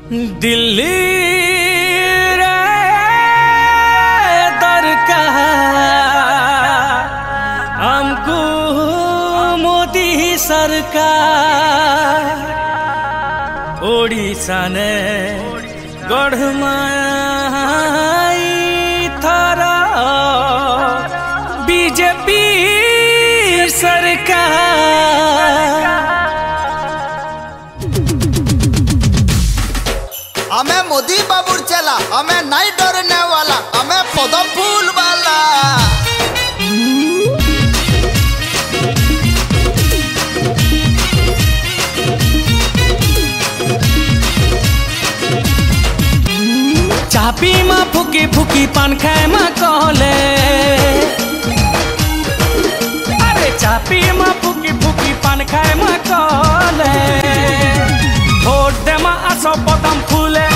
दिल्ली रे दरकार हमको मोदी सरकार ओडिशा ने गढ़माई थारा बीजेपी सरकार। हमें मोदी बाबूर चला, हमें नहीं डरने वाला, हमें पदम फूल वाला। चापी माँ फुकी फुकी पान खाए माँ कहले, अरे चापी माँ फुकी फुकी पान खाए माँ कहले, भोट दे माँ आसो पदम फूले,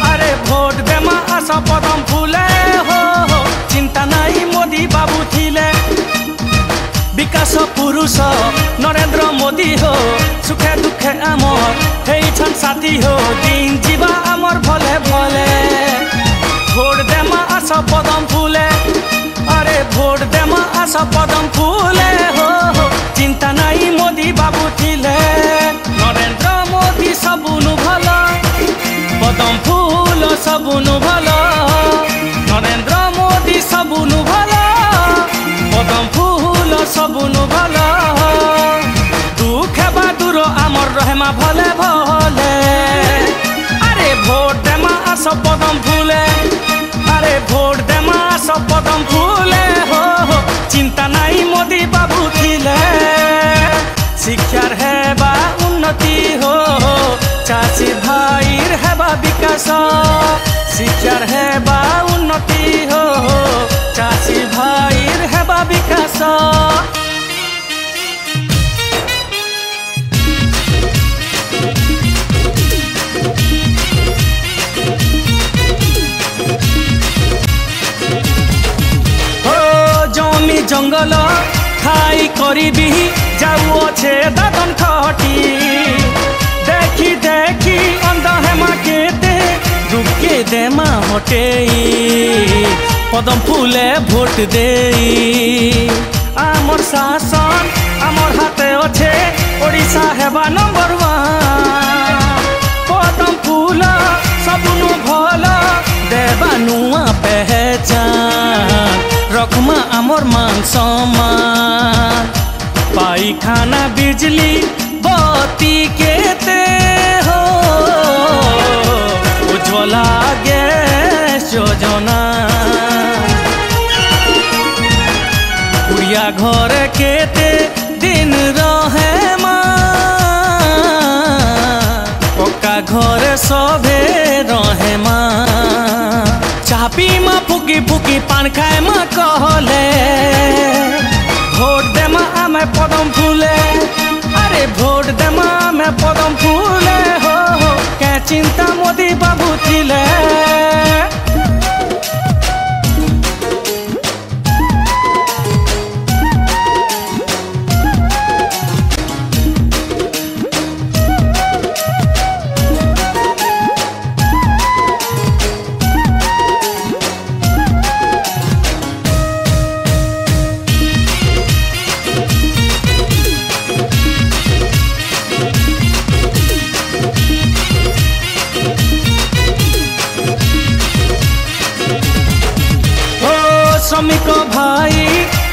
अरे भोट दे माँ आसो पदम फूले हो चिंता नहीं मोदी बाबू थिले। विकास पुरुष नरेंद्र मोदी हो सुखे दुखे आमर हेइछन साथी हो दिन जीवा आमर भले भले। भोट दे माँ आसो पदम फूले, अरे भोट दे माँ आसो पदम फूले हो चिंता नहीं मोदी बाबू थिले। नरेंद्र मोदी सबुनु भलो पदम फूल सबुनु भलो, नरेंद्र मोदी सबुनु भलो पदम फूल सबुनु भलो। दुख बा दूर आमर रहेमा भले भले, अरे भोट दे माँ आसो पदम फूले, अरे भोट दे माँ आसो पदम फूले हो चिंता नहीं मोदी बाबू थिले। शिक्षार है बा उन्नति हो चाची भाईर है बा विकास, शिक्षार है बा उन्नति हो चाची भाईर है बा विकास। जमी जंगल खाई करीबी जाऊे दादन खटी, देखी देखी अंध हेमा केते दुखे दे माँ हटे पदम फूले भोट दे। आमर शासन आमर हाथे अच्छे ओडिशा हेबा नंबर 1। पदम फूल सबुनु भल देवा नुआ पहचान रखमा आमर मान सम्मान। पाईखाना बिजली बत्ती केते हो उज्ज्वला गैस योजना, कुड़िया घर केते दिन रहे माँ पक्का घर सभे रहे माँ। चापी माँ फुकी फुकी पान खाए माँ कहले, भोट दे माँ आमे पदम फूले, अरे भोट दे माँ आमे पदम फूले हो क्या चिंता मोदी बाबू थिले। श्रमिक भाई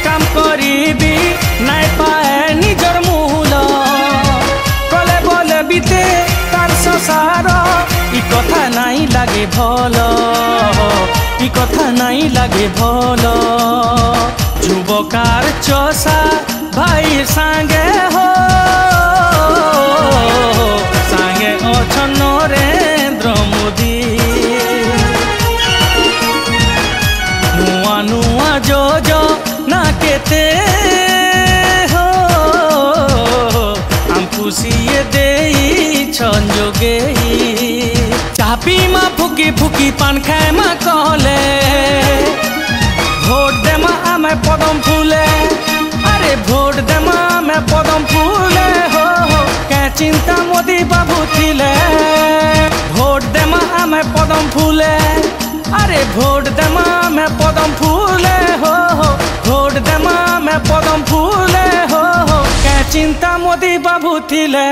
काम करीबी नाई पाए निजर मूल, कले बोले बीते तार संसार इ कथा नहीं लागे भल, इ कथा नहीं लागे भल। जुबकार चषा भाई सांगे हो सांगे अछन नरेंद्र मोदी। नुआ नुआ जो जो ना केते हो हम खुशी दे संजोगे। चापी माँ फुकी फुकी पान खाए माँ कहले, भोट दे माँ आमे पदम फूले, अरे भोट दे माँ आमे पदम फूले हो क्या चिंता मोदी बाबू थिले। भोट फूले। अरे भोट देमा में पदम फूले हो, भोट देमा में पदम फूले हो। क्या चिंता मोदी बाबू थिले।